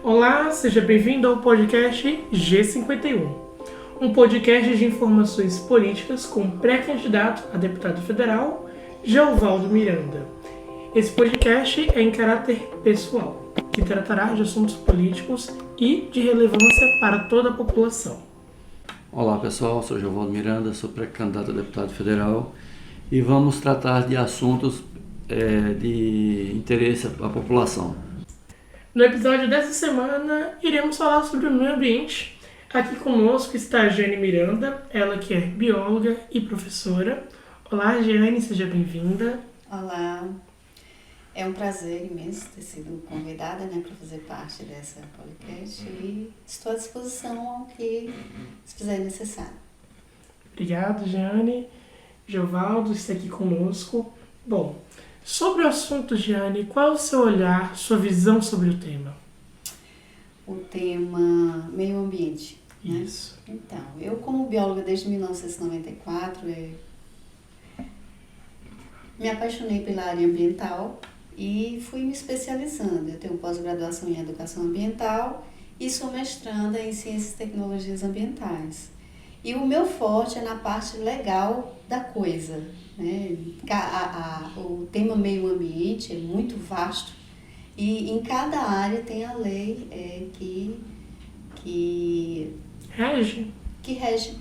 Olá, seja bem-vindo ao podcast G51, um podcast de informações políticas com o pré-candidato a deputado federal, Geovaldo Miranda. Esse podcast é em caráter pessoal, que tratará de assuntos políticos e de relevância para toda a população. Olá pessoal, sou Geovaldo Miranda, sou pré-candidato a deputado federal e vamos tratar de assuntos de interesse à população. No episódio dessa semana, iremos falar sobre o meio ambiente. Aqui conosco está a Jane Miranda, ela que é bióloga e professora. Olá, Jane, seja bem-vinda. Olá, é um prazer imenso ter sido convidada para fazer parte dessa podcast e estou à disposição ao que se fizer necessário. Obrigado, Jane. Geovaldo está aqui conosco. Bom, sobre o assunto, Jane, qual é o seu olhar, sua visão sobre o tema? O tema meio ambiente. Isso. Né? Então, eu como bióloga desde 1994, me apaixonei pela área ambiental e fui me especializando. Eu tenho pós-graduação em educação ambiental e sou mestranda em ciências e tecnologias ambientais. E o meu forte é na parte legal da coisa. Né? O tema meio ambiente é muito vasto e em cada área tem a lei que rege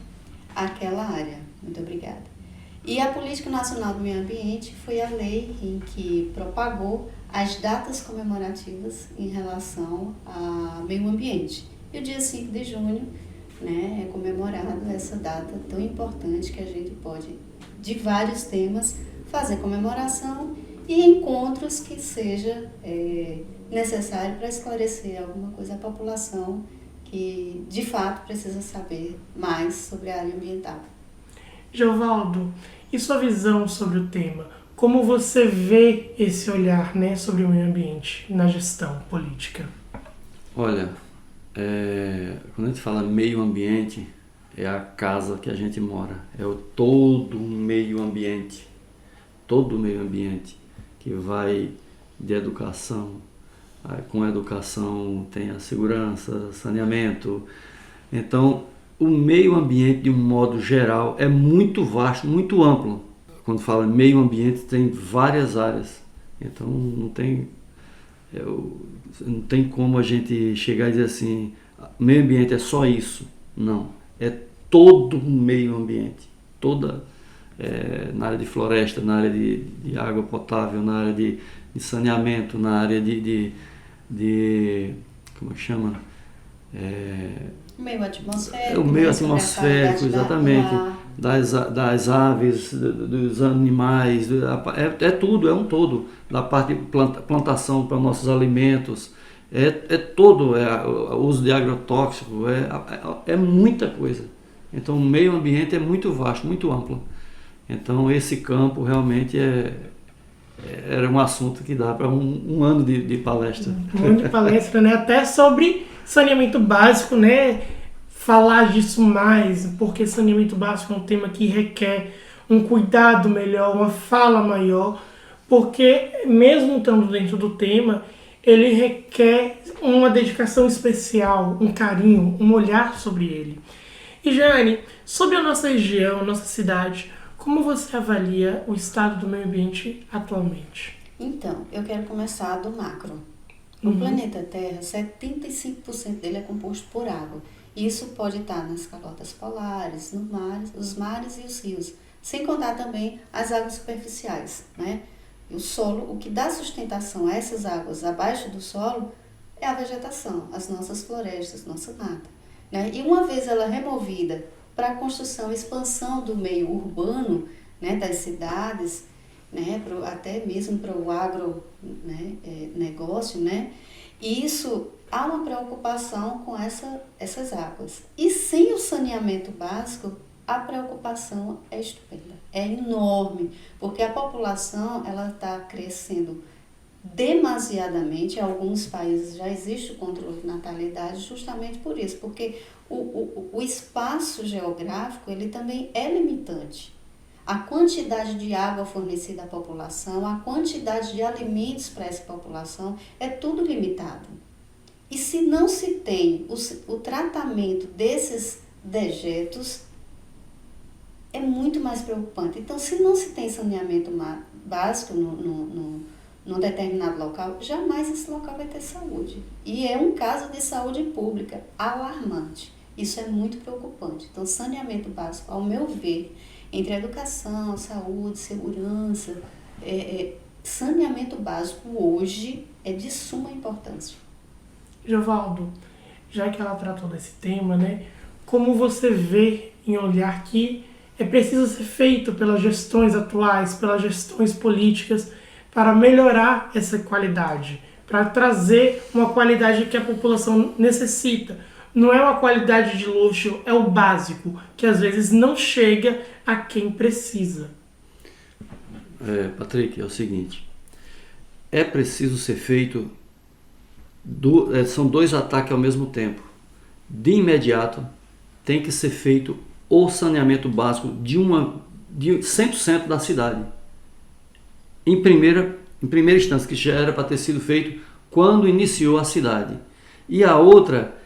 aquela área. Muito obrigada. E a Política Nacional do Meio Ambiente foi a lei em que propagou as datas comemorativas em relação ao meio ambiente. E o dia 5 de junho é comemorado essa data tão importante que a gente pode, de vários temas, fazer comemoração e encontros que seja necessário para esclarecer alguma coisa à população que, de fato, precisa saber mais sobre a área ambiental. Geovaldo, e sua visão sobre o tema? Como você vê esse olhar, sobre o meio ambiente na gestão política? Olha, quando a gente fala meio ambiente, é a casa que a gente mora, é todo o meio ambiente que vai de educação. Com a educação tem a segurança, saneamento. Então, o meio ambiente, de um modo geral, é muito vasto, muito amplo. Quando fala meio ambiente, tem várias áreas. Então, não tem como a gente chegar e dizer assim, meio ambiente é só isso. Não, é todo o meio ambiente. Na área de floresta, na área de água potável, na área de saneamento, na área de como é que chama? Meio atmosférico. O meio atmosférico, exatamente. Das aves, dos animais, é tudo, é um todo. Da parte de plantação para nossos alimentos, todo, o uso de agrotóxico, é muita coisa. Então o meio ambiente é muito vasto, muito amplo. Então esse campo realmente era um assunto que dá para um ano de palestra. Um ano de palestra, até sobre saneamento básico, falar disso mais, porque saneamento básico é um tema que requer um cuidado melhor, uma fala maior, porque mesmo estando dentro do tema, ele requer uma dedicação especial, um carinho, um olhar sobre ele. E Jane, sobre a nossa região, nossa cidade, como você avalia o estado do meio ambiente atualmente? Então, eu quero começar do macro. No planeta Terra, 75% dele é composto por água. Isso pode estar nas calotas polares, os mares e os rios. Sem contar também as águas superficiais. E o solo, o que dá sustentação a essas águas abaixo do solo é a vegetação, as nossas florestas, nossa mata. E uma vez ela removida para a construção e expansão do meio urbano, das cidades, até mesmo para o negócio, isso há uma preocupação com essas águas. E sem o saneamento básico, a preocupação é estupenda, é enorme, porque a população está crescendo demasiadamente. Em alguns países já existe o controle de natalidade justamente por isso, porque o espaço geográfico ele também é limitante. A quantidade de água fornecida à população, a quantidade de alimentos para essa população é tudo limitado. E se não se tem o tratamento desses dejetos, é muito mais preocupante. Então, se não se tem saneamento básico num determinado local, jamais esse local vai ter saúde. E é um caso de saúde pública alarmante. Isso é muito preocupante. Então, saneamento básico, ao meu ver, entre educação, saúde, segurança, saneamento básico hoje é de suma importância. Jovaldo, já que ela tratou desse tema, né, como você vê em olhar que é preciso ser feito pelas gestões atuais, pelas gestões políticas, para melhorar essa qualidade, para trazer uma qualidade que a população necessita. Não é uma qualidade de luxo, é o básico, que às vezes não chega a quem precisa. Patrick, é o seguinte, é preciso ser feito, são 2 ataques ao mesmo tempo. De imediato, tem que ser feito o saneamento básico de 100% da cidade. Em primeira instância, que já era para ter sido feito quando iniciou a cidade. E a outra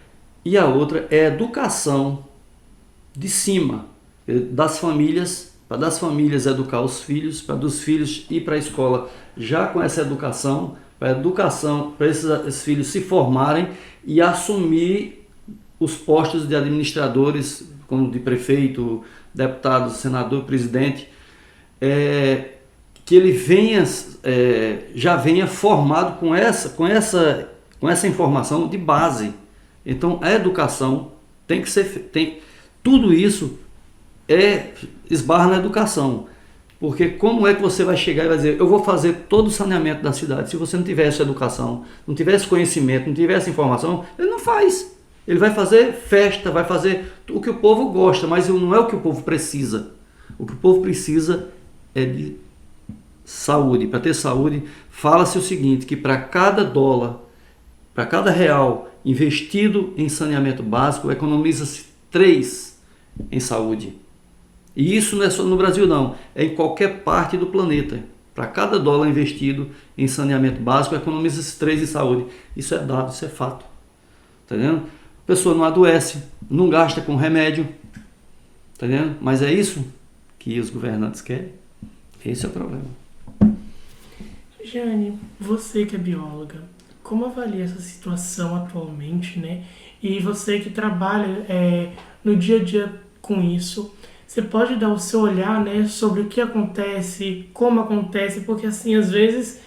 é a educação de cima, das famílias, para das famílias educar os filhos, para dos filhos ir para a escola já com essa educação, para esses filhos se formarem e assumir os postos de administradores, como de prefeito, deputado, senador, presidente, que ele já venha formado com essa informação de base. Então a educação tem que ser, tudo isso esbarra na educação, porque como é que você vai chegar e vai dizer, eu vou fazer todo o saneamento da cidade, se você não tiver essa educação, não tiver esse conhecimento, não tiver essa informação, ele não faz. Ele vai fazer festa, vai fazer o que o povo gosta, mas não é o que o povo precisa. O que o povo precisa é de saúde. Para ter saúde, fala-se o seguinte, que para cada dólar, para cada real investido em saneamento básico, economiza-se 3 em saúde. E isso não é só no Brasil não, é em qualquer parte do planeta. Para cada dólar investido em saneamento básico, economiza-se 3 em saúde. Isso é dado, isso é fato. Tá entendendo? A pessoa não adoece, não gasta com remédio. Tá entendendo? Mas é isso que os governantes querem. Esse é o problema. Jane, você que é bióloga, como avalia essa situação atualmente, né? E você que trabalha no dia a dia com isso, você pode dar o seu olhar, né, sobre o que acontece, como acontece, porque assim, às vezes,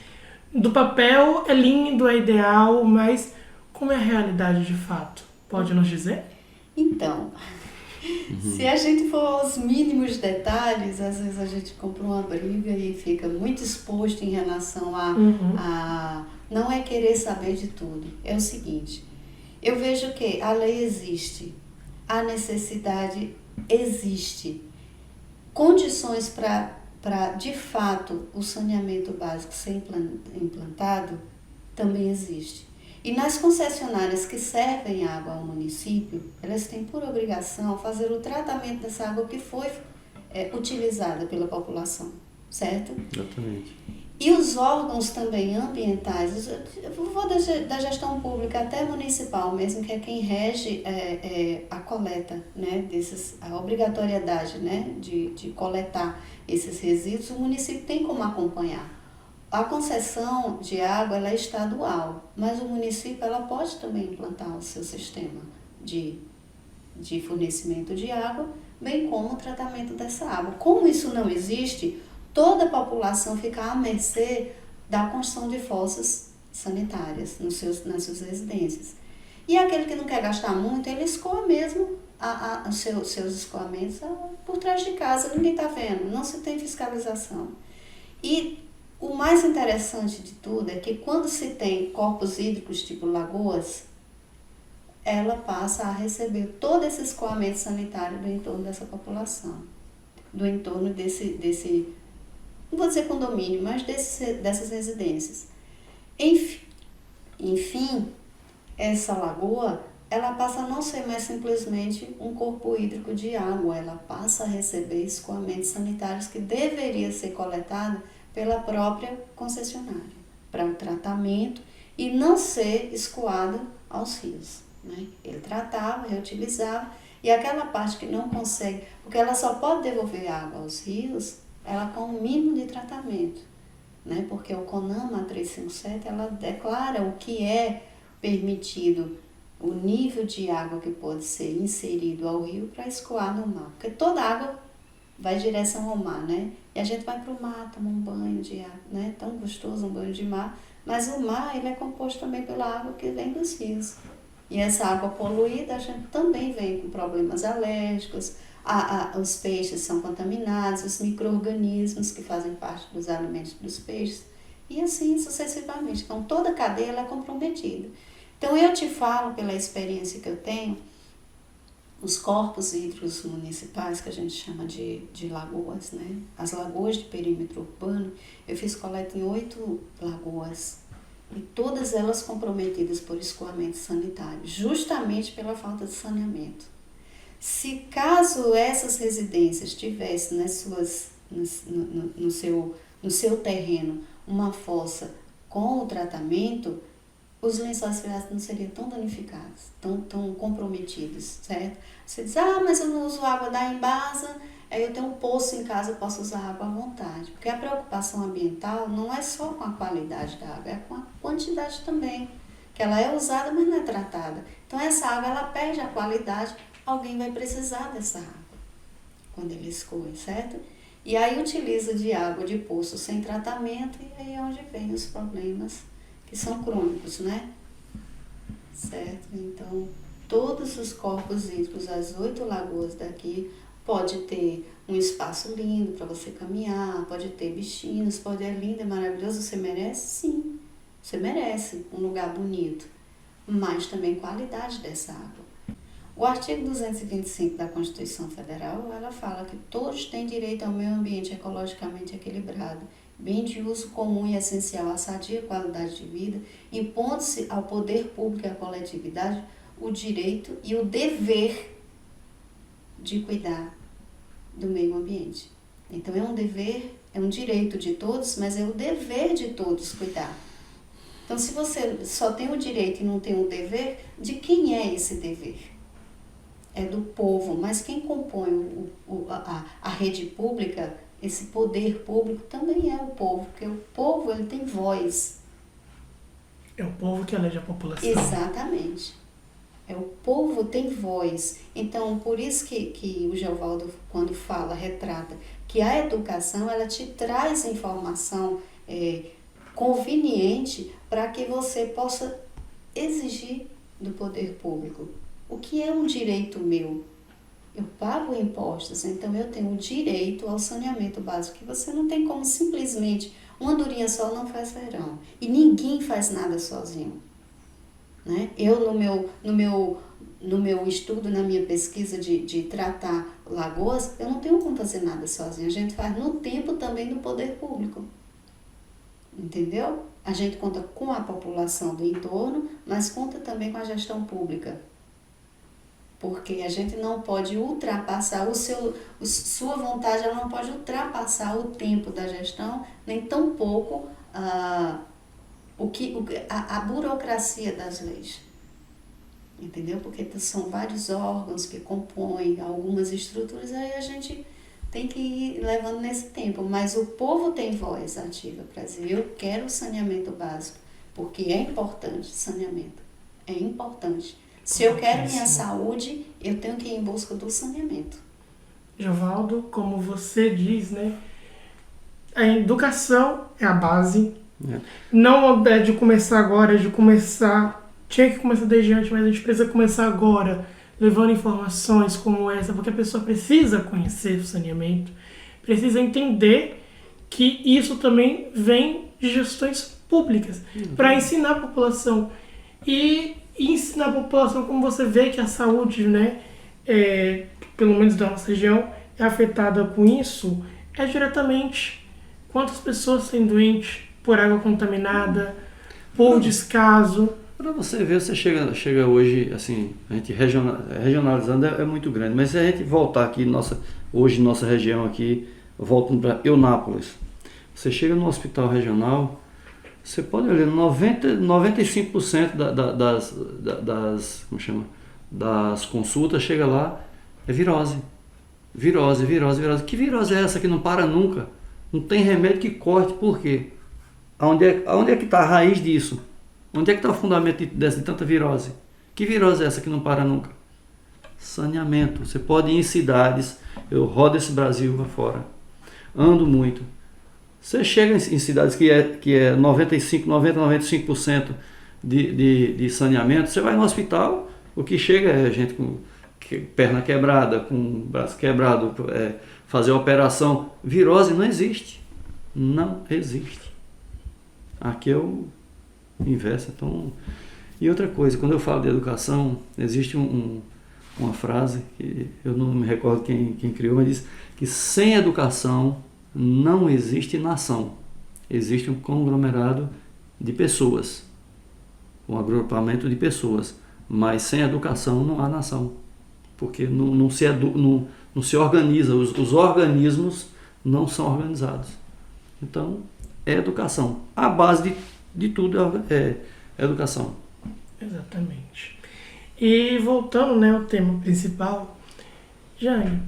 do papel é lindo, é ideal, mas como é a realidade de fato? Pode nos dizer? Então, se a gente for aos mínimos detalhes, às vezes a gente compra uma briga e fica muito exposto em relação a não é querer saber de tudo. É o seguinte, eu vejo que a lei existe, a necessidade existe, condições para de fato o saneamento básico ser implantado também existe. E nas concessionárias que servem água ao município, elas têm por obrigação fazer o tratamento dessa água que foi utilizada pela população, certo? Exatamente. E os órgãos também ambientais, eu vou da gestão pública até municipal mesmo, que é quem rege a coleta, né, a obrigatoriedade, né, de coletar esses resíduos, o município tem como acompanhar. A concessão de água ela é estadual, mas o município ela pode também implantar o seu sistema de fornecimento de água, bem como o tratamento dessa água. Como isso não existe, toda a população fica à mercê da construção de fossas sanitárias nas suas residências. E aquele que não quer gastar muito, ele escoa mesmo os seus escoamentos por trás de casa, ninguém está vendo, não se tem fiscalização. E o mais interessante de tudo é que quando se tem corpos hídricos tipo lagoas, ela passa a receber todo esse escoamento sanitário do entorno dessa população, do entorno desse não vou dizer condomínio, mas dessas residências. Enfim, essa lagoa, ela passa a não ser mais simplesmente um corpo hídrico de água, ela passa a receber escoamentos sanitários que deveria ser coletado pela própria concessionária, para o tratamento e não ser escoado aos rios, né? Ele tratava, reutilizava, e aquela parte que não consegue, porque ela só pode devolver água aos rios, ela com o mínimo de tratamento, né? Porque o CONAMA 357, ela declara o que é permitido, o nível de água que pode ser inserido ao rio para escoar no mar, porque toda água vai em direção ao mar, né? E a gente vai para o mar, toma um banho de água, né? Tão gostoso um banho de mar, mas o mar ele é composto também pela água que vem dos rios. E essa água poluída, a gente também vem com problemas alérgicos, os peixes são contaminados, os micro-organismos que fazem parte dos alimentos dos peixes, e assim sucessivamente. Então, toda a cadeia ela é comprometida. Então, eu te falo, pela experiência que eu tenho, os corpos hídricos municipais, que a gente chama de lagoas, né? As lagoas de perímetro urbano, eu fiz coleta em 8 lagoas, e todas elas comprometidas por escoamento sanitário, justamente pela falta de saneamento. Se caso essas residências tivessem no seu terreno uma fossa com o tratamento, os lençóis freáticos não seriam tão danificados, tão comprometidos, certo? Você diz, mas eu não uso água da Embasa, aí eu tenho um poço em casa, eu posso usar água à vontade. Porque a preocupação ambiental não é só com a qualidade da água, é com a quantidade também. Que ela é usada, mas não é tratada. Então essa água, ela perde a qualidade, alguém vai precisar dessa água quando ele escoa, certo? E aí utiliza de água de poço sem tratamento, e aí é onde vem os problemas que são crônicos, né? Certo? Então, todos os corpos hídricos, as 8 lagoas daqui, pode ter um espaço lindo para você caminhar, pode ter bichinhos, pode é lindo, é maravilhoso, você merece? Sim, você merece um lugar bonito, mas também qualidade dessa água. O artigo 225 da Constituição Federal, ela fala que todos têm direito ao meio ambiente ecologicamente equilibrado, bem de uso comum e essencial à sadia qualidade de vida, impondo-se ao poder público e à coletividade o direito e o dever de cuidar do meio ambiente. Então é um dever, é um direito de todos, mas é o dever de todos cuidar. Então se você só tem o direito e não tem o dever, de quem é esse dever? É do povo, mas quem compõe a rede pública, esse poder público, também é o povo, porque o povo ele tem voz. É o povo que elege a população. Exatamente. O povo tem voz. Então, por isso que o Geovaldo, quando fala, retrata, que a educação, ela te traz informação conveniente para que você possa exigir do poder público. O que é um direito meu? Eu pago impostos, então eu tenho o direito ao saneamento básico, que você não tem como simplesmente, uma andorinha só não faz verão, e ninguém faz nada sozinho. Né? Eu, no meu estudo, na minha pesquisa de tratar lagoas, eu não tenho como fazer nada sozinho, a gente faz no tempo também do poder público. Entendeu? A gente conta com a população do entorno, mas conta também com a gestão pública. Porque a gente não pode ultrapassar sua vontade, ela não pode ultrapassar o tempo da gestão, nem tampouco a burocracia das leis. Entendeu? Porque são vários órgãos que compõem algumas estruturas, aí a gente tem que ir levando nesse tempo. Mas o povo tem voz ativa para dizer, eu quero saneamento básico, porque é importante saneamento, é importante. Se eu quero minha saúde, eu tenho que ir em busca do saneamento. Geovaldo, como você diz, né? A educação é a base. Não é de começar agora, é de começar... Tinha que começar desde antes, mas a gente precisa começar agora, levando informações como essa, porque a pessoa precisa conhecer o saneamento, precisa entender que isso também vem de gestões públicas, para ensinar a população. E ensinar a população, como você vê que a saúde, né, pelo menos da nossa região, é afetada com isso, é diretamente quantas pessoas têm doentes por água contaminada, por descaso. Para você ver, você chega hoje, assim, a gente regionalizando é muito grande, mas se a gente voltar aqui, hoje nossa região aqui, voltando para Eunápolis, você chega no hospital regional, Você pode olhar, 95% como chama? Das consultas, chega lá, é virose. Virose. Que virose é essa que não para nunca? Não tem remédio que corte, por quê? Aonde é que está a raiz disso? Onde é que está o fundamento de tanta virose? Que virose é essa que não para nunca? Saneamento. Você pode ir em cidades, eu rodo esse Brasil afora, ando muito. Você chega em cidades que é 95% de saneamento, você vai no hospital, o que chega é gente com perna quebrada, com braço quebrado, fazer operação. Virose não existe. Não existe. Aqui é o inverso. Então, e outra coisa, quando eu falo de educação, existe uma frase que eu não me recordo quem criou, mas diz que sem educação não existe nação. Existe um conglomerado de pessoas, um agrupamento de pessoas, mas sem educação não há nação, porque não se organiza, os organismos não são organizados. Então, é educação. A base de tudo é educação. Exatamente. E voltando, né, ao tema principal, Jane,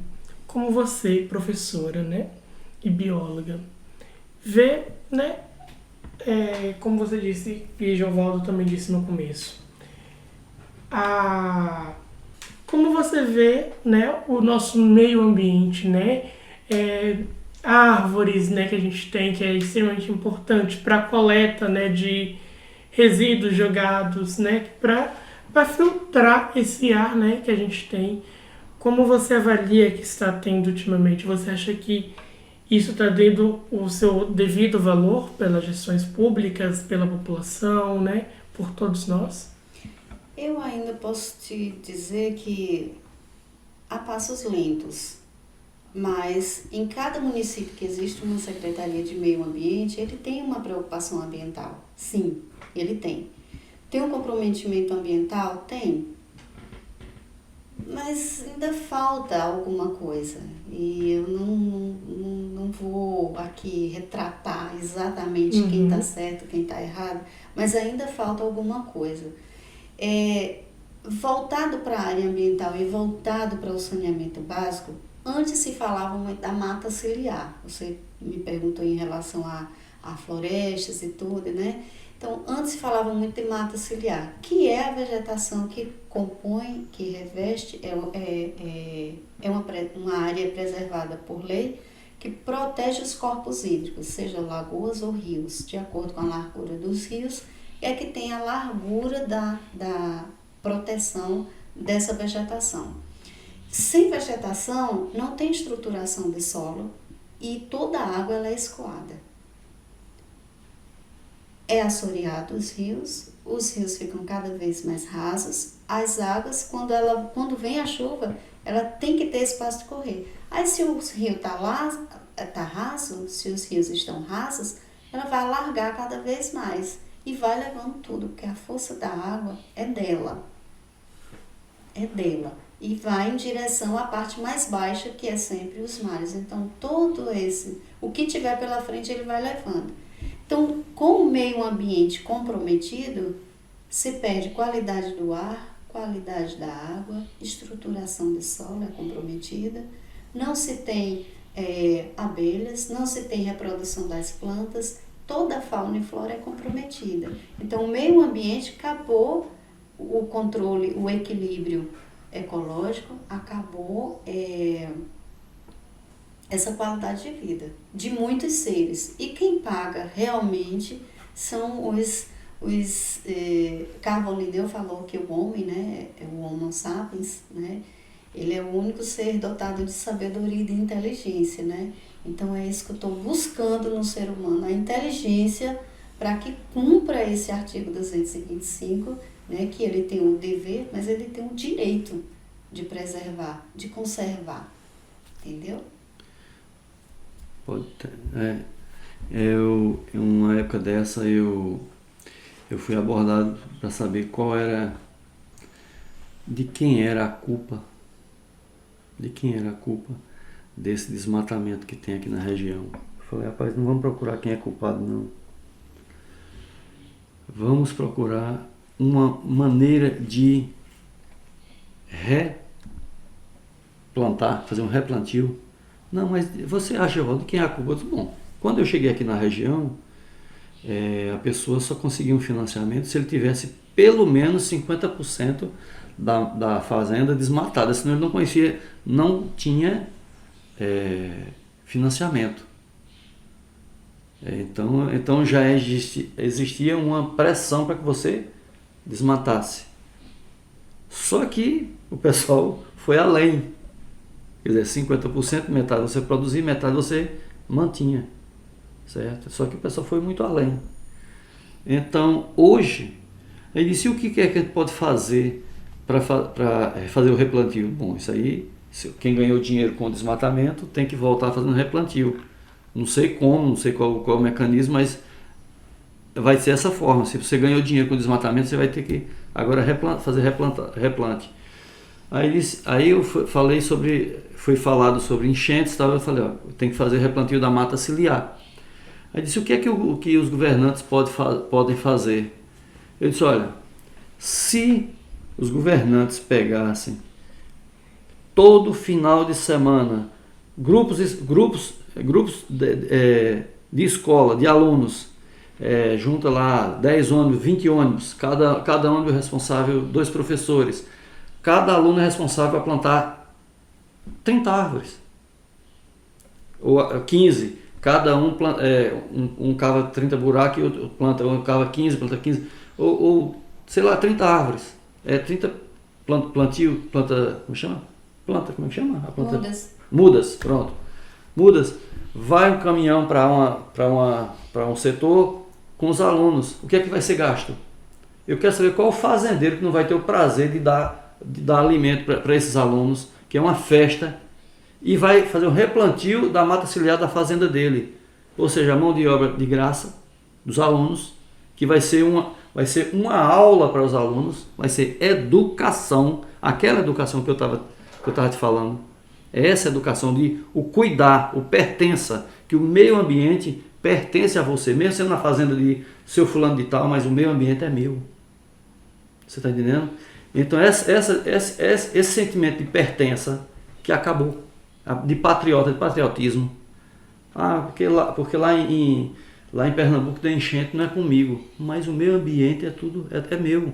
como você, professora, né, e bióloga, vê, né, como você disse, e Jovaldo também disse no começo, como você vê, né, o nosso meio ambiente, né, árvores, né, que a gente tem, que é extremamente importante para a coleta, né, de resíduos jogados, né, para filtrar esse ar, né, que a gente tem. Como você avalia que está tendo ultimamente? Você acha que isso está dando o seu devido valor pelas gestões públicas, pela população, né, por todos nós? Eu ainda posso te dizer que há passos lentos, mas em cada município que existe uma Secretaria de Meio Ambiente, ele tem uma preocupação ambiental. Sim, ele tem. Tem um comprometimento ambiental? Tem. Mas ainda falta alguma coisa. E eu não vou aqui retratar exatamente quem está certo, quem está errado, mas ainda falta alguma coisa. Voltado para a área ambiental e voltado para o saneamento básico, antes se falava muito da mata ciliar. Você me perguntou em relação a florestas e tudo, né? Então, antes se falava muito de mata ciliar, que é a vegetação que compõe, que reveste, uma área preservada por lei, que protege os corpos hídricos, seja lagoas ou rios, de acordo com a largura dos rios, é que tem a largura da proteção dessa vegetação. Sem vegetação, não tem estruturação de solo e toda a água ela é escoada. É assoreado os rios ficam cada vez mais rasos, as águas, quando vem a chuva, ela tem que ter espaço de correr. Aí se o rio está raso, se os rios estão rasos, ela vai alargar cada vez mais e vai levando tudo, porque a força da água é dela. E vai em direção à parte mais baixa, que é sempre os mares. Então, o que tiver pela frente, ele vai levando. Então, com o meio ambiente comprometido, se perde qualidade do ar, qualidade da água, estruturação de solo é comprometida, não se tem abelhas, não se tem reprodução das plantas, toda a fauna e flora é comprometida. Então, o meio ambiente acabou o controle, o equilíbrio ecológico, acabou essa qualidade de vida de muitos seres. E quem paga realmente são Carl Linneu falou que o homem, né, é o Homo sapiens, né, ele é o único ser dotado de sabedoria e de inteligência, né? Então é isso que eu estou buscando no ser humano, a inteligência para que cumpra esse artigo 225, né, que ele tem o dever, mas ele tem o direito de preservar, de conservar, entendeu? Pode ter. Em uma época dessa, eu fui abordado para saber de quem era a culpa desse desmatamento que tem aqui na região. Eu falei, rapaz, não vamos procurar quem é culpado, não. vamos procurar uma maneira de replantar, fazer um replantio. Não, mas você acha, Evaldo, quem é a culpa? Bom, quando eu cheguei aqui na região, a pessoa só conseguia um financiamento se ele tivesse pelo menos 50% da fazenda desmatada, senão ele não tinha financiamento. Então já existia uma pressão para que você desmatasse. Só que o pessoal foi além. Quer dizer, 50%, metade você produzia, metade você mantinha. Certo? Só que o pessoal foi muito além. Então, hoje, ele disse: o que é que a gente pode fazer para fazer o replantio? Bom, isso aí, quem ganhou dinheiro com o desmatamento tem que voltar fazendo replantio. Não sei como, não sei qual é o mecanismo, mas vai ser essa forma. Se você ganhou dinheiro com o desmatamento, você vai ter que agora fazer replante. Aí eu falei foi falado sobre enchentes, eu falei, tem que fazer replantio da mata ciliar. Aí disse: o que é que os governantes podem fazer? Eu disse: olha, se os governantes pegassem todo final de semana grupos de escola, de alunos, junta lá 10 ônibus, 20 ônibus, cada ônibus responsável, 2 professores, cada aluno é responsável a plantar 30 árvores, ou 15, cada um cava 30 buracos e outro cava 15, planta 15, ou sei lá, 30 árvores, 30 plantio, como chama? Como é que chama? A planta? Mudas, pronto. Mudas, vai um caminhão para um setor com os alunos. O que é que vai ser gasto? Eu quero saber qual o fazendeiro que não vai ter o prazer de dar alimento para esses alunos, que é uma festa, e vai fazer um replantio da mata ciliar da fazenda dele. Ou seja, a mão de obra de graça dos alunos, que vai ser uma aula para os alunos, vai ser educação, aquela educação que eu estava te falando. Essa educação de o cuidar, o pertença, que o meio ambiente pertence a você, mesmo sendo na fazenda de seu fulano de tal, mas o meio ambiente é meu. Você está entendendo? Então esse sentimento de pertença que acabou, de patriotismo. Porque lá em Pernambuco tem enchente, não é comigo, mas o meio ambiente é meu.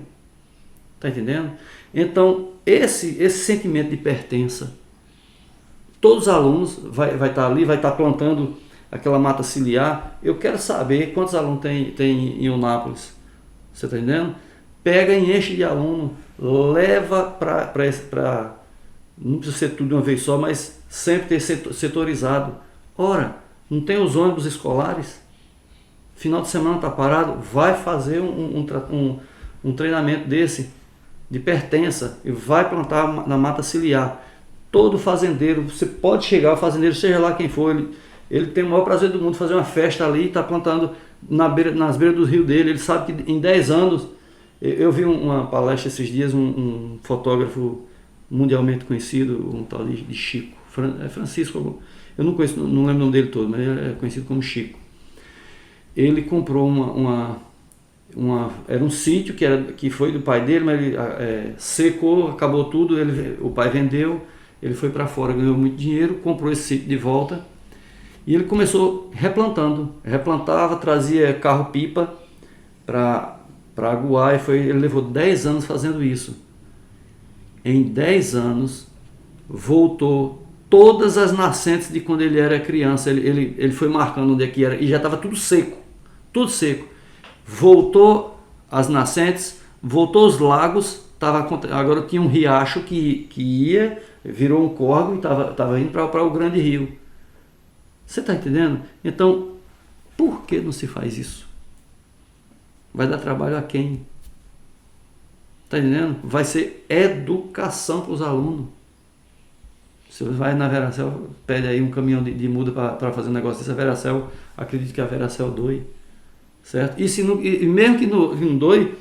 Está entendendo? Então esse sentimento de pertença, todos os alunos vai estar ali, vai estar plantando aquela mata ciliar. Eu quero saber quantos alunos tem em Eunápolis. Você está entendendo? Pega e enche de aluno, leva para. Não precisa ser tudo de uma vez só, mas sempre ter setorizado. Ora, não tem os ônibus escolares? Final de semana está parado? Vai fazer um treinamento desse, de pertença, e vai plantar na mata ciliar. Todo fazendeiro, você pode chegar, o fazendeiro, seja lá quem for, ele tem o maior prazer do mundo fazer uma festa ali e está plantando nas beiras do rio dele. Ele sabe que em 10 anos, eu vi uma palestra esses dias, um fotógrafo mundialmente conhecido, um tal de Chico, Francisco, eu não conheço, não lembro o nome dele todo, mas ele é conhecido como Chico. Ele comprou era um sítio que foi do pai dele, mas ele secou, acabou tudo, o pai vendeu, ele foi para fora, ganhou muito dinheiro, comprou esse sítio de volta e ele começou replantava, trazia carro-pipa para aguar, ele levou 10 anos fazendo isso. Em 10 anos voltou todas as nascentes de quando ele era criança, ele foi marcando onde é que era e já estava tudo seco. Voltou as nascentes, voltou os lagos, agora tinha um riacho que ia, virou um córrego e estava indo para o grande rio. Você está entendendo? Então, por que não se faz isso? Vai dar trabalho a quem? Está entendendo? Vai ser educação para os alunos. Você vai na Veracel, pede aí um caminhão de muda para fazer um negócio desse, a Veracel, acredito que a Veracel doe. Certo? E mesmo que não doe,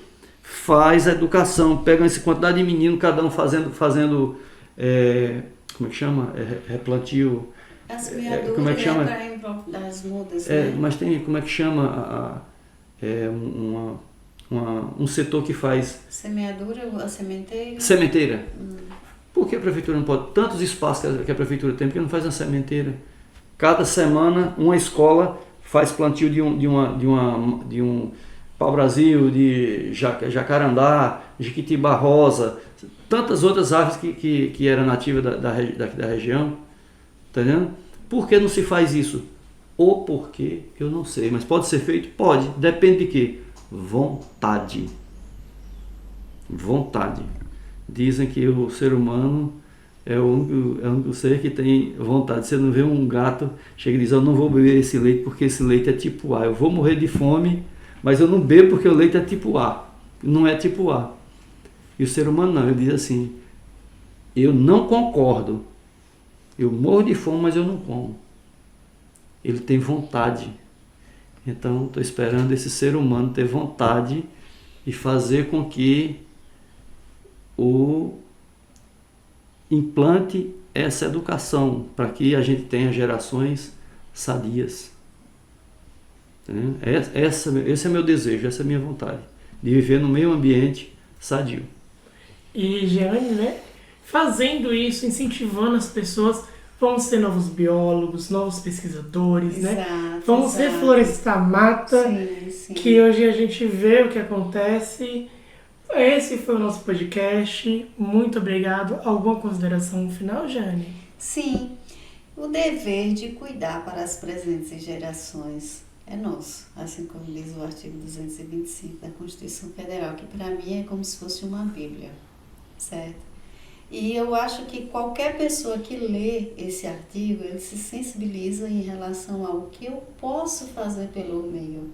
faz a educação, pega essa quantidade de meninos, cada um fazendo como é que chama? Replantio. Como é que chama? Das mudas, mas tem, como é que chama? um setor que faz... Semeadura, a sementeira? Sementeira. Por que a prefeitura não pode? Tantos espaços que a prefeitura tem, porque não faz uma sementeira? Cada semana, uma escola faz plantio de um pau-brasil, de jacarandá, jiquitibá rosa, tantas outras árvores que eram nativas da região. Tá entendendo? Por que não se faz isso? Ou porque eu não sei, mas pode ser feito? Pode. Depende de quê? Vontade. Vontade. Dizem que o ser humano é o único ser que tem vontade. Você não vê um gato, chega e diz, eu não vou beber esse leite porque esse leite é tipo A. Eu vou morrer de fome, mas eu não bebo porque o leite é tipo A. Não é tipo A. E o ser humano não, ele diz assim, eu não concordo. Eu morro de fome, mas eu não como. Ele tem vontade. Então, estou esperando esse ser humano ter vontade e fazer com que implante essa educação para que a gente tenha gerações sadias. Esse é meu desejo, essa é a minha vontade, de viver no meio ambiente sadio. E Jeane, né, fazendo isso, incentivando as pessoas, vão ser novos biólogos, novos pesquisadores, exato, né? Vamos reflorestar a mata, sim. Que hoje a gente vê o que acontece. Esse foi o nosso podcast. Muito obrigado. Alguma consideração final, Jane? Sim. O dever de cuidar para as presentes gerações é nosso, assim como diz o artigo 225 da Constituição Federal, que para mim é como se fosse uma Bíblia, certo? E eu acho que qualquer pessoa que lê esse artigo, ele se sensibiliza em relação ao que eu posso fazer pelo meio.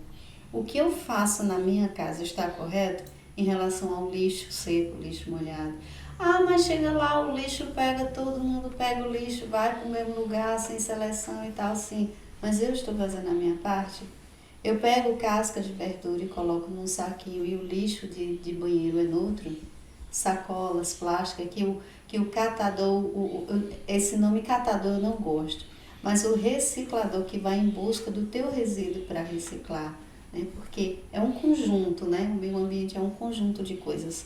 O que eu faço na minha casa está correto em relação ao lixo seco, lixo molhado? Ah, mas chega lá, o lixo pega, todo mundo pega o lixo, vai para o mesmo lugar, sem seleção e tal, sim. Mas eu estou fazendo a minha parte? Eu pego casca de verdura e coloco num saquinho e o lixo de banheiro é no outro? Sacolas plásticas, que o catador, esse nome catador eu não gosto, mas o reciclador que vai em busca do teu resíduo para reciclar, né? Porque é um conjunto, né? O meio ambiente é um conjunto de coisas.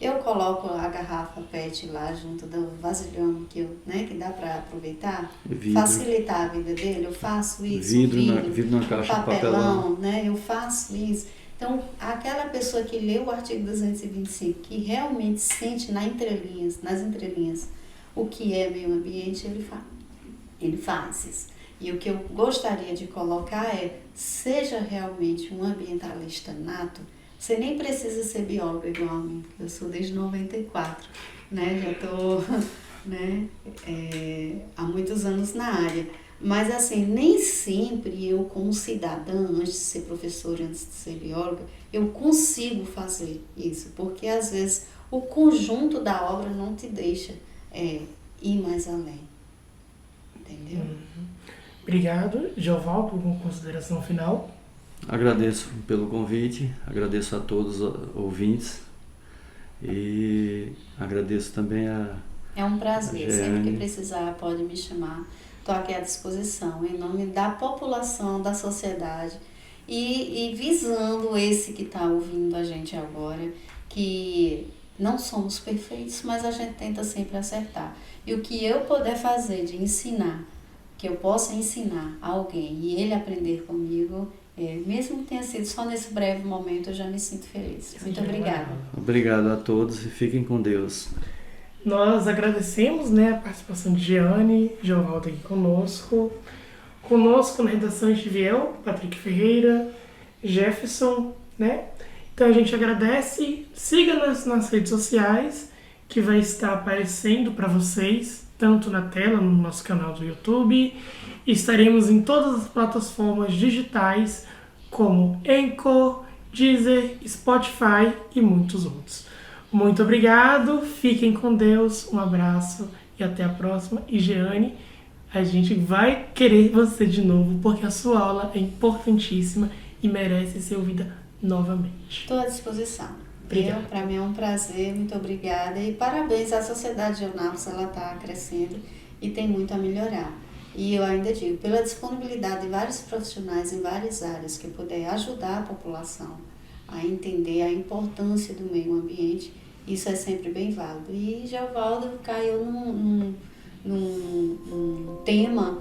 Eu coloco a garrafa PET lá junto do vasilhame que dá para aproveitar, facilitar a vida dele, eu faço isso, vidro na caixa de papelão, né? Eu faço isso. Então, aquela pessoa que lê o artigo 225, que realmente sente nas entrelinhas, o que é meio ambiente, ele faz isso. E o que eu gostaria de colocar é, seja realmente um ambientalista nato. Você nem precisa ser biólogo igual a mim, porque eu sou desde 94, né? Já estou há muitos anos na área. Mas assim, nem sempre eu como cidadã, antes de ser professora, antes de ser bióloga, eu consigo fazer isso, porque às vezes o conjunto da obra não te deixa ir mais além, entendeu? Obrigado. Joval, por uma consideração final? Agradeço pelo convite, agradeço a todos os ouvintes e agradeço também É um prazer, sempre que precisar pode me chamar. Estou aqui à disposição, em nome da população, da sociedade e visando esse que está ouvindo a gente agora, que não somos perfeitos, mas a gente tenta sempre acertar. E o que eu puder fazer de ensinar, que eu possa ensinar a alguém e ele aprender comigo, mesmo que tenha sido só nesse breve momento, eu já me sinto feliz. Muito obrigada. Obrigado a todos e fiquem com Deus. Nós agradecemos, né, a participação de Jeane, Jovaldo aqui conosco. Conosco na redação estive eu, Patrick Ferreira, Jefferson, né? Então a gente agradece. Siga-nos nas redes sociais, que vai estar aparecendo para vocês, tanto na tela, no nosso canal do YouTube. Estaremos em todas as plataformas digitais, como Anchor, Deezer, Spotify e muitos outros. Muito obrigado, fiquem com Deus, um abraço e até a próxima. E Jeane, a gente vai querer você de novo, porque a sua aula é importantíssima e merece ser ouvida novamente. Estou à disposição. Para mim é um prazer, muito obrigada e parabéns à Sociedade de Eunápolis, ela está crescendo e tem muito a melhorar. E eu ainda digo, pela disponibilidade de vários profissionais em várias áreas que puder ajudar a população a entender a importância do meio ambiente. Isso é sempre bem válido. E Geovaldo caiu num tema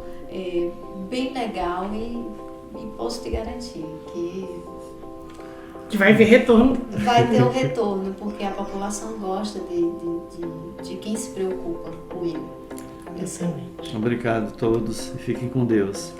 bem legal e posso te garantir que vai ver retorno. Vai ter o retorno, porque a população gosta de quem se preocupa com ele. Excelente. Obrigado a todos e fiquem com Deus.